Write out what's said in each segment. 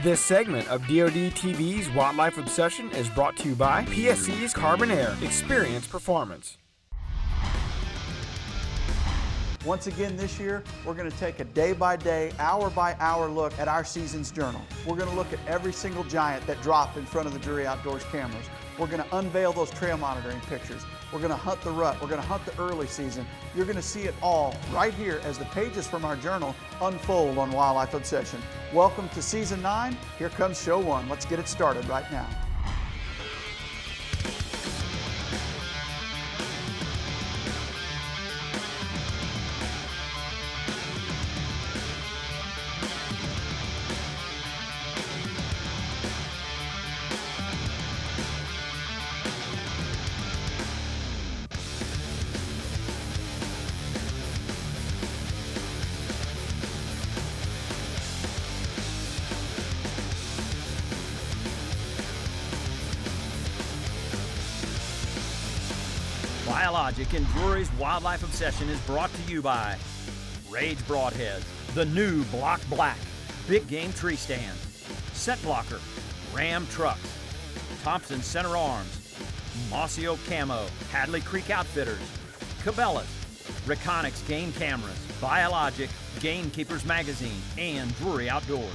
This segment of DoD TV's Wildlife Obsession is brought to you by PSC's Carbon Air. Experience performance. Once again this year, we're going to take a day-by-day, hour-by-hour look at our season's journal. We're going to look at every single giant that dropped in front of the Drury Outdoors cameras. We're going to unveil those trail monitoring pictures. We're going to hunt the rut. We're going to hunt the early season. You're going to see it all right here as the pages from our journal unfold on Wildlife Obsession. Welcome to Season 9. Here comes Show 1. Let's get it started right now. Biologic and Drury's Wildlife Obsession is brought to you by Rage Broadheads, the new Block Black, Big Game Tree Stand, Scent Blocker, Ram Trucks, Thompson Center Arms, Mossio Camo, Hadley Creek Outfitters, Cabela's, Reconics Game Cameras, Biologic, Gamekeepers Magazine, and Drury Outdoors.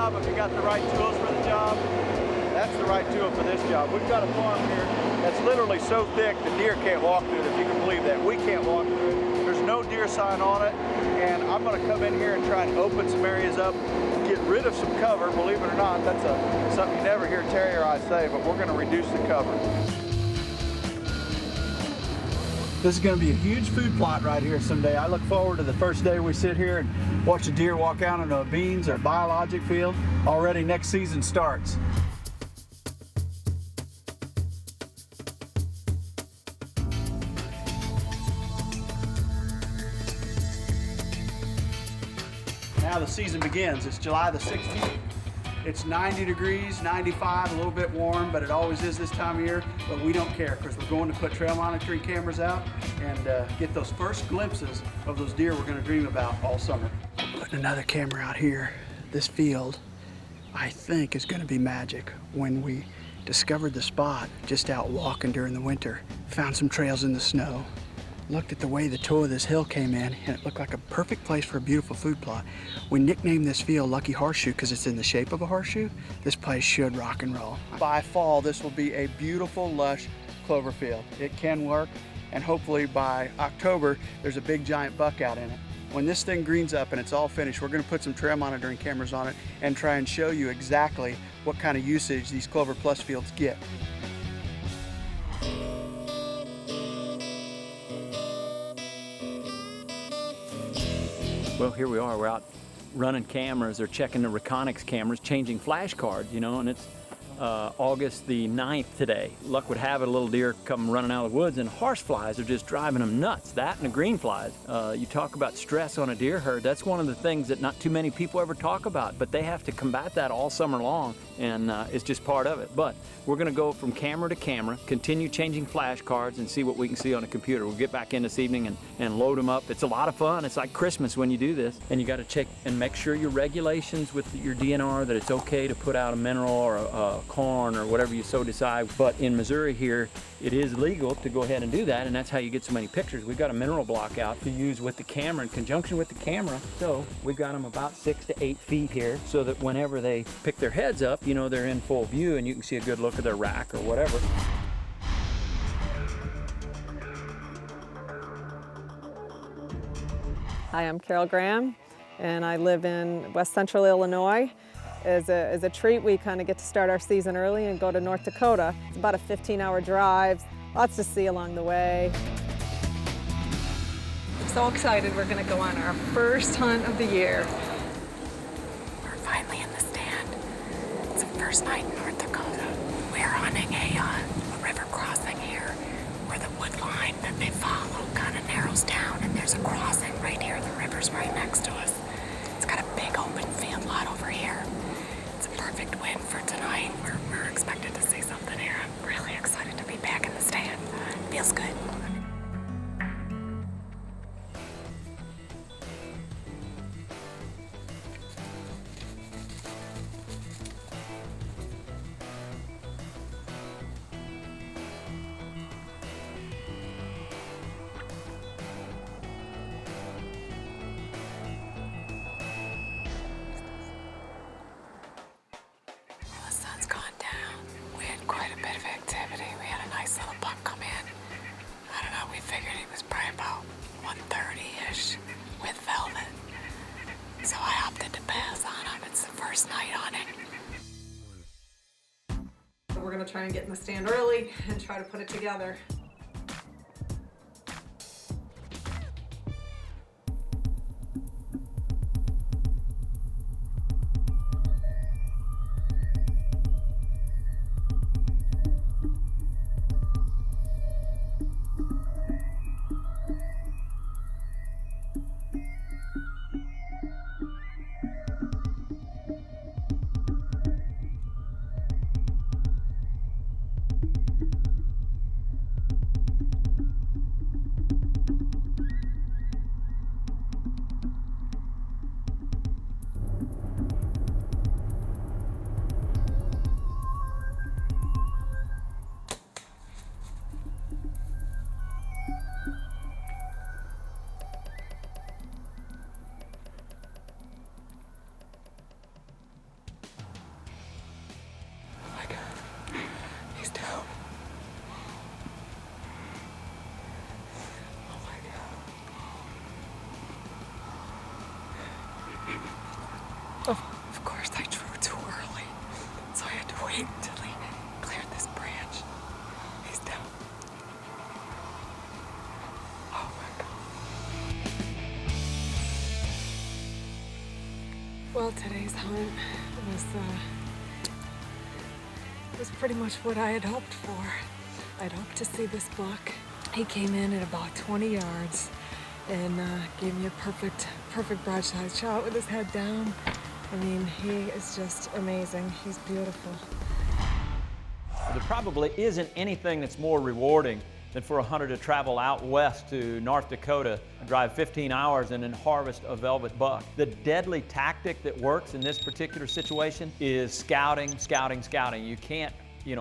If you got the right tools for the job, that's the right tool for this job. We've got a farm here that's literally so thick the deer can't walk through it, if you can believe that. We can't walk through it. There's no deer sign on it, and I'm going to come in here and try and open some areas up, get rid of some cover. Believe it or not, that's something you never hear Terry or I say, but we're going to reduce the cover. This is going to be a huge food plot right here someday. I look forward to the first day we sit here and watch a deer walk out into a beans or biologic field. Already next season starts. Now the season begins. It's July the 16th. It's 90 degrees, 95, a little bit warm, but it always is this time of year. But we don't care because we're going to put trail monitoring cameras out and get those first glimpses of those deer we're going to dream about all summer. Putting another camera out here. This field, I think, is going to be magic. When we discovered the spot just out walking during the winter, found some trails in the snow, looked at the way the toe of this hill came in, and it looked like a perfect place for a beautiful food plot. We nicknamed this field Lucky Horseshoe because it's in the shape of a horseshoe. This place should rock and roll. By fall, this will be a beautiful, lush clover field. It can work, and hopefully by October, there's a big giant buck out in it. When this thing greens up and it's all finished, we're going to put some trail monitoring cameras on it and try and show you exactly what kind of usage these Clover Plus fields get. Well, here we are. We're out running cameras or checking the Reconics cameras, changing flash cards, you know, and it's August the 9th today. Luck would have it, a little deer come running out of the woods, and horseflies are just driving them nuts. That and the green flies. You talk about stress on a deer herd. That's one of the things that not too many people ever talk about, but they have to combat that all summer long, and it's just part of it. But we're going to go from camera to camera, continue changing flash cards, and see what we can see on the computer. We'll get back in this evening and load them up. It's a lot of fun. It's like Christmas when you do this. And you got to check and make sure your regulations with your DNR, that it's okay to put out a mineral or a corn or whatever you so decide. But in Missouri here, it is legal to go ahead and do that, and that's how you get so many pictures. We've got a mineral block out to use with the camera, in conjunction with the camera. So we've got them about 6 to 8 feet here, so that whenever they pick their heads up, you know, they're in full view and you can see a good look at their rack or whatever. Hi, I'm Carol Graham, and I live in West Central Illinois. As a treat, we kind of get to start our season early and go to North Dakota. It's about a 15-hour drive, lots to see along the way. So excited we're going to go on our first hunt of the year. We're finally in the stand. It's the first night in North Dakota. We're hunting a river crossing here where the wood line that they follow kind of narrows down, and there's a crossing right here. The river's right next to us. It's got a big open field lot over here. It's a perfect win for tonight. We're expected to see something here. I'm a bit of activity. We had a nice little buck come in. I don't know, we figured he was probably about 130-ish with velvet. So I opted to pass on him. It's the first night hunting. We're gonna try and get in the stand early and try to put it together. Of course, I drew too early, so I had to wait until he cleared this branch. He's down. Oh my God. Well, today's hunt was pretty much what I had hoped for. I'd hoped to see this buck. He came in at about 20 yards and gave me a perfect broadside shot with his head down. I mean, he is just amazing. He's beautiful. There probably isn't anything that's more rewarding than for a hunter to travel out west to North Dakota, drive 15 hours and then harvest a velvet buck. The deadly tactic that works in this particular situation is scouting, scouting, scouting. You can't,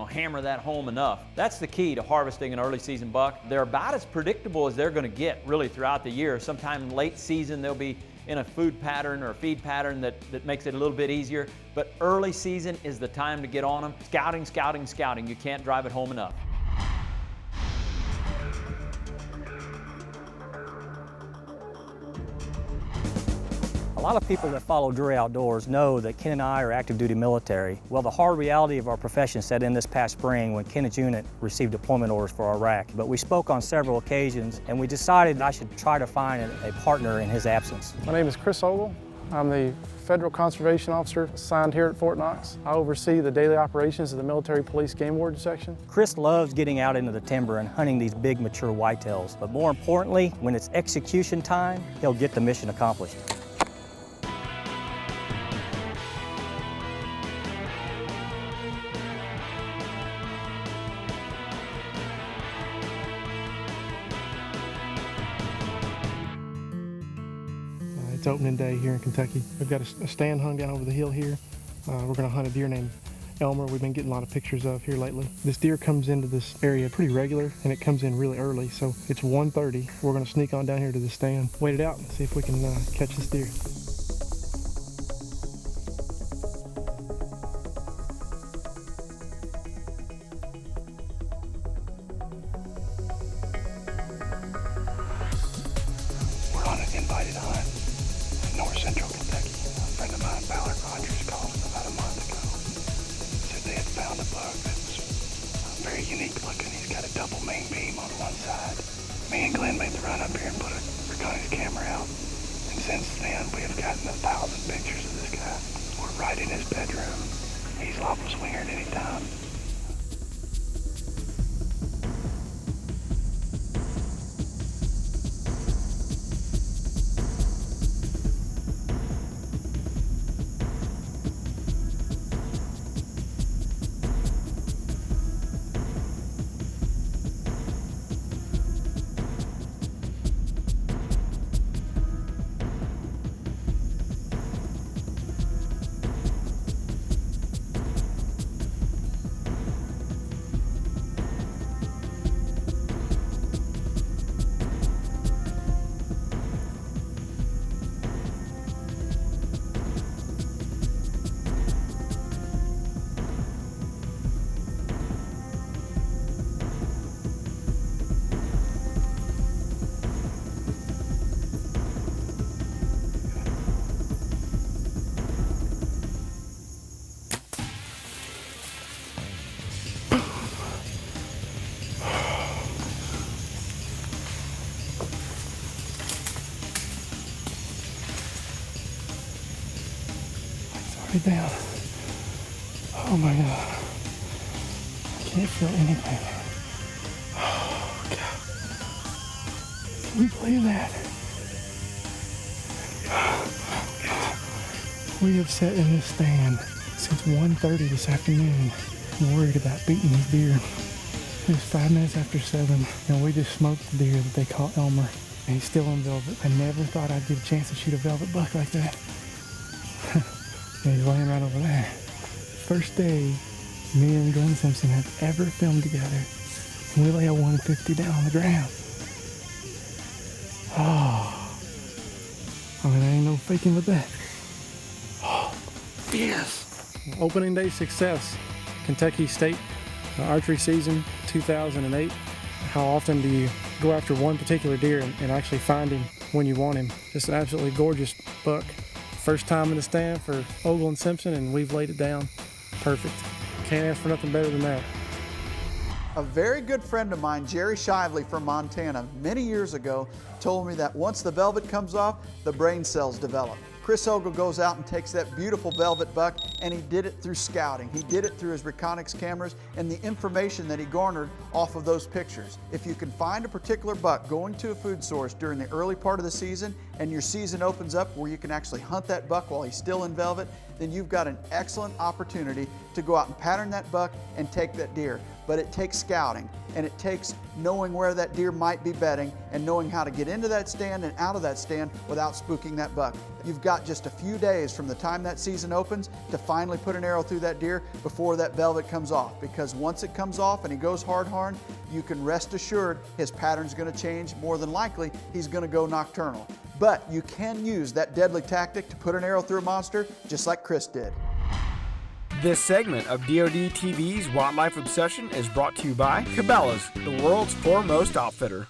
hammer that home enough. That's the key to harvesting an early season buck. They're about as predictable as they're gonna get really throughout the year. Sometime late season, they'll be in a food pattern or a feed pattern that makes it a little bit easier. But early season is the time to get on them. Scouting, scouting, scouting. You can't drive it home enough. A lot of people that follow Drury Outdoors know that Ken and I are active duty military. Well, the hard reality of our profession set in this past spring when Ken's unit received deployment orders for Iraq. But we spoke on several occasions and we decided I should try to find a partner in his absence. My name is Chris Ogle. I'm the Federal Conservation Officer assigned here at Fort Knox. I oversee the daily operations of the Military Police Game Warden Section. Chris loves getting out into the timber and hunting these big mature whitetails. But more importantly, when it's execution time, he'll get the mission accomplished. It's opening day here in Kentucky. We've got a stand hung down over the hill here. We're going to hunt a deer named Elmer. We've been getting a lot of pictures of here lately. This deer comes into this area pretty regular and it comes in really early. So it's 1:30. We're going to sneak on down here to the stand, wait it out and see if we can catch this deer. We're on an invited hunt in north central Kentucky. A friend of mine, Ballard Rogers, called him about a month ago. Said they had found a buck that was very unique looking. He's got a double main beam on one side. Me and Glenn made the run up here and put a Reconnaissance camera out. And since then, we have gotten 1,000 pictures of this guy. We're right in his bedroom. He's liable to swing here at any time. way down. Oh my God. I can't feel anything. Oh God. Can you believe that? We have sat in this stand since 1:30 this afternoon, worried about beating these deer. It was 5 minutes after 7, and we just smoked the deer that they call Elmer. And he's still in velvet. I never thought I'd get a chance to shoot a velvet buck like that. And he's laying right over there. First day me and Glen Simpson have ever filmed together. And we lay a 150 down on the ground. Oh. I mean, there ain't no faking with that. Oh, yes. Opening day success. Kentucky State archery season 2008. How often do you go after one particular deer and actually find him when you want him? Just an absolutely gorgeous buck. First time in the stand for Ogle and Simpson, and we've laid it down perfect. Can't ask for nothing better than that. A very good friend of mine, Jerry Shively from Montana, many years ago, told me that once the velvet comes off, the brain cells develop. Chris Ogle goes out and takes that beautiful velvet buck, and he did it through scouting. He did it through his Reconyx cameras and the information that he garnered off of those pictures. If you can find a particular buck going to a food source during the early part of the season, and your season opens up where you can actually hunt that buck while he's still in velvet, then you've got an excellent opportunity to go out and pattern that buck and take that deer. But it takes scouting, and it takes knowing where that deer might be bedding and knowing how to get into that stand and out of that stand without spooking that buck. You've got just a few days from the time that season opens to finally put an arrow through that deer before that velvet comes off, because once it comes off and he goes hard-horn, you can rest assured his pattern's going to change. More than likely, he's going to go nocturnal. But you can use that deadly tactic to put an arrow through a monster, just like Chris did. This segment of DoD TV's Wildlife Obsession is brought to you by Cabela's, the world's foremost outfitter.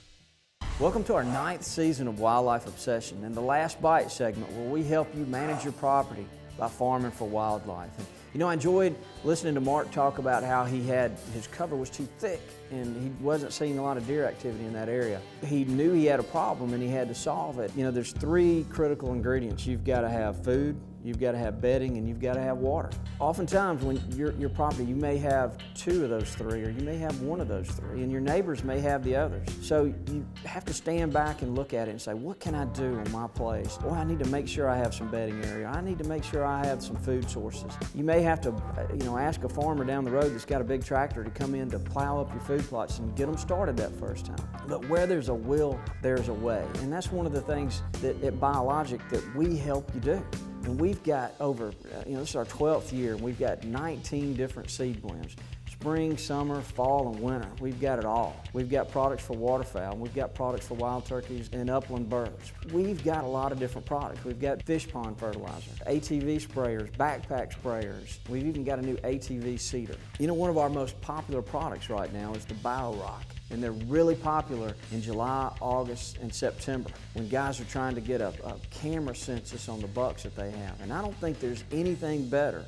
Welcome to our 9th season of Wildlife Obsession and the Last Bite segment, where we help you manage your property by farming for wildlife. And, you know, I enjoyed listening to Mark talk about how his cover was too thick and he wasn't seeing a lot of deer activity in that area. He knew he had a problem and he had to solve it. You know, there's 3 critical ingredients. You've got to have food, you've got to have bedding, and you've got to have water. Oftentimes when your property, you may have 2 of those 3, or you may have 1 of those 3, and your neighbors may have the others. So you have to stand back and look at it and say, what can I do on my place? Well, I need to make sure I have some bedding area. I need to make sure I have some food sources. You may have to, ask a farmer down the road that's got a big tractor to come in to plow up your food plots and get them started that first time. But where there's a will, there's a way. And that's one of the things that at Biologic that we help you do. And we've got over, this is our 12th year, and we've got 19 different seed blends. Spring, summer, fall, and winter. We've got it all. We've got products for waterfowl, and we've got products for wild turkeys and upland birds. We've got a lot of different products. We've got fish pond fertilizer, ATV sprayers, backpack sprayers. We've even got a new ATV seeder. You know, one of our most popular products right now is the BioRock. And they're really popular in July, August, and September when guys are trying to get a camera census on the bucks that they have. And I don't think there's anything better.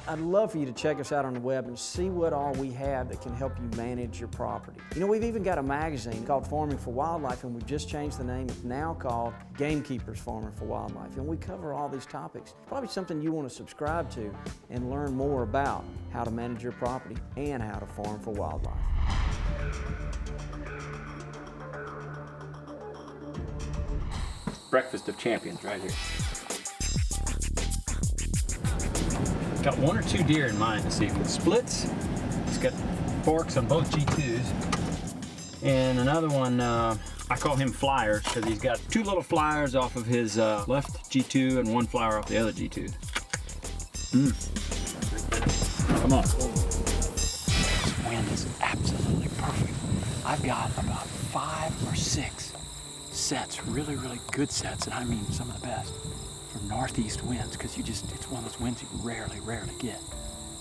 I'd love for you to check us out on the web and see what all we have that can help you manage your property. You know, we've even got a magazine called Farming for Wildlife, and we've just changed the name. It's now called Gamekeepers Farming for Wildlife. And we cover all these topics. Probably something you want to subscribe to and learn more about how to manage your property and how to farm for wildlife. Breakfast of champions right here. Got 1 or 2 deer in mind this evening. Splits. It's got forks on both G2s. And another one, I call him Flyers because he's got 2 little flyers off of his left G2 and 1 flyer off the other G2. Come on. This wind is absolutely perfect. I've got about 5 or 6 sets, really, really good sets, and I mean some of the best, for northeast winds, because it's one of those winds you rarely get.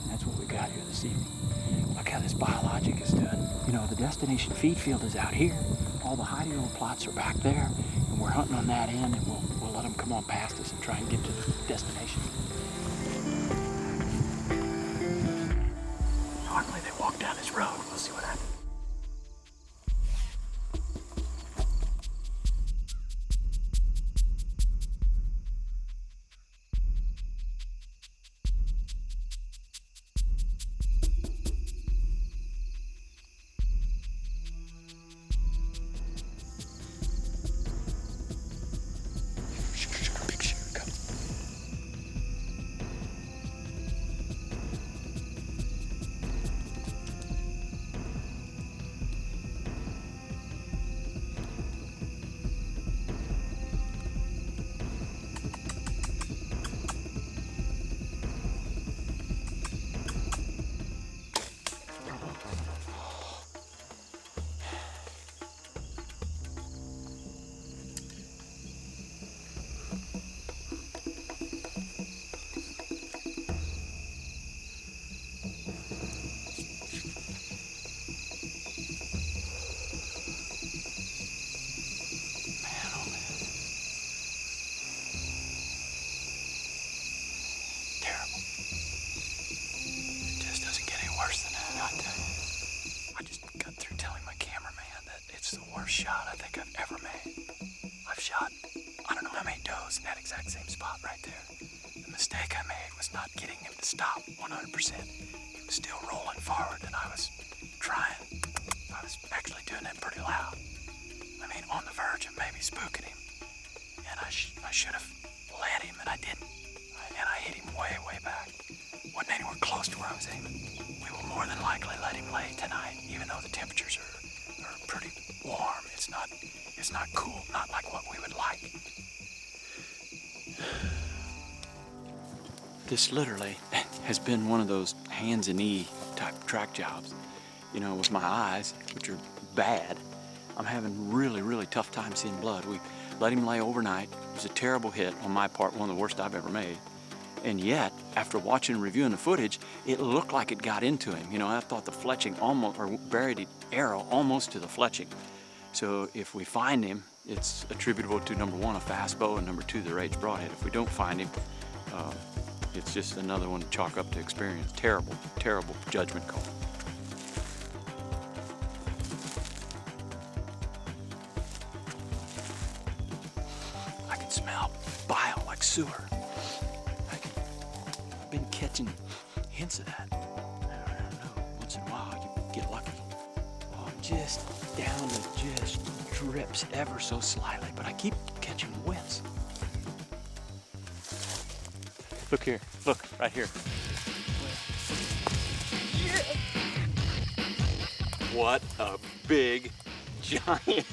And that's what we got here this evening. Look how this Biologic is doing. You know, the destination feed field is out here. All the hidey-hole plots are back there, and we're hunting on that end, and we'll let them come on past us and try and get to the destination. Normally they walk down this road. We'll see what happens. shot I think I've ever made. I've shot I don't know how many does in that exact same spot right there. The mistake I made was not getting him to stop 100%. He was still rolling forward, and I was trying. I was actually doing it pretty loud. I mean, on the verge of maybe spooking him. And I should have let him, and I didn't. And I hit him way, way back. Wasn't anywhere close to where I was aiming. We will more than likely let him lay tonight, even though the temperatures are pretty warm. It's not cool, not like what we would like. This literally has been one of those hands and knee type track jobs. You know, with my eyes, which are bad, I'm having really, really tough time seeing blood. We let him lay overnight. It was a terrible hit on my part, one of the worst I've ever made. And yet, after watching and reviewing the footage, it looked like it got into him. You know, I thought the fletching almost, or buried the arrow almost to the fletching. So if we find him, it's attributable to number one, a fast bow, and number two, the rage broadhead. If we don't find him, it's just another one to chalk up to experience. Terrible, terrible judgment call. I can smell bile like sewer. I've been catching hints of that. I don't know, once in a while you get lucky. Oh, just down to just drips ever so slightly, but I keep catching whiffs. Look here, look, right here. Yeah. What a big giant.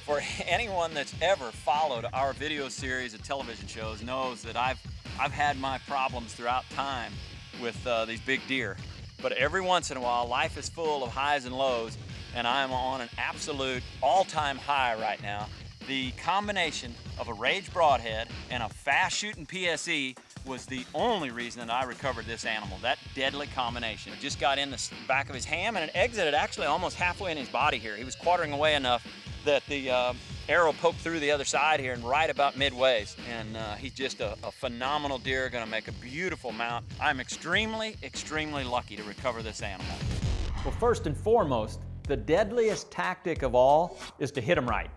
For anyone that's ever followed our video series of television shows knows that I've had my problems throughout time with these big deer. But every once in a while, life is full of highs and lows, and I'm on an absolute all-time high right now. The combination of a rage broadhead and a fast shooting PSE was the only reason that I recovered this animal, that deadly combination. It just got in the back of his ham, and it exited actually almost halfway in his body here. He was quartering away enough that the arrow poked through the other side here and right about midways. And he's just a phenomenal deer, gonna make a beautiful mount. I'm extremely, extremely lucky to recover this animal. Well, first and foremost, the deadliest tactic of all is to hit them right.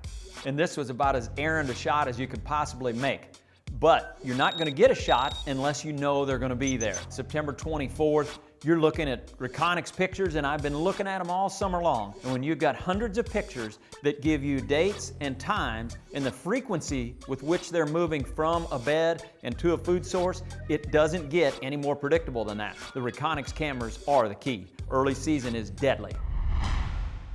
And this was about as errant a shot as you could possibly make. But you're not gonna get a shot unless you know they're gonna be there. September 24th, you're looking at Reconyx pictures, and I've been looking at them all summer long. And when you've got hundreds of pictures that give you dates and times and the frequency with which they're moving from a bed and to a food source, it doesn't get any more predictable than that. The Reconyx cameras are the key. Early season is deadly.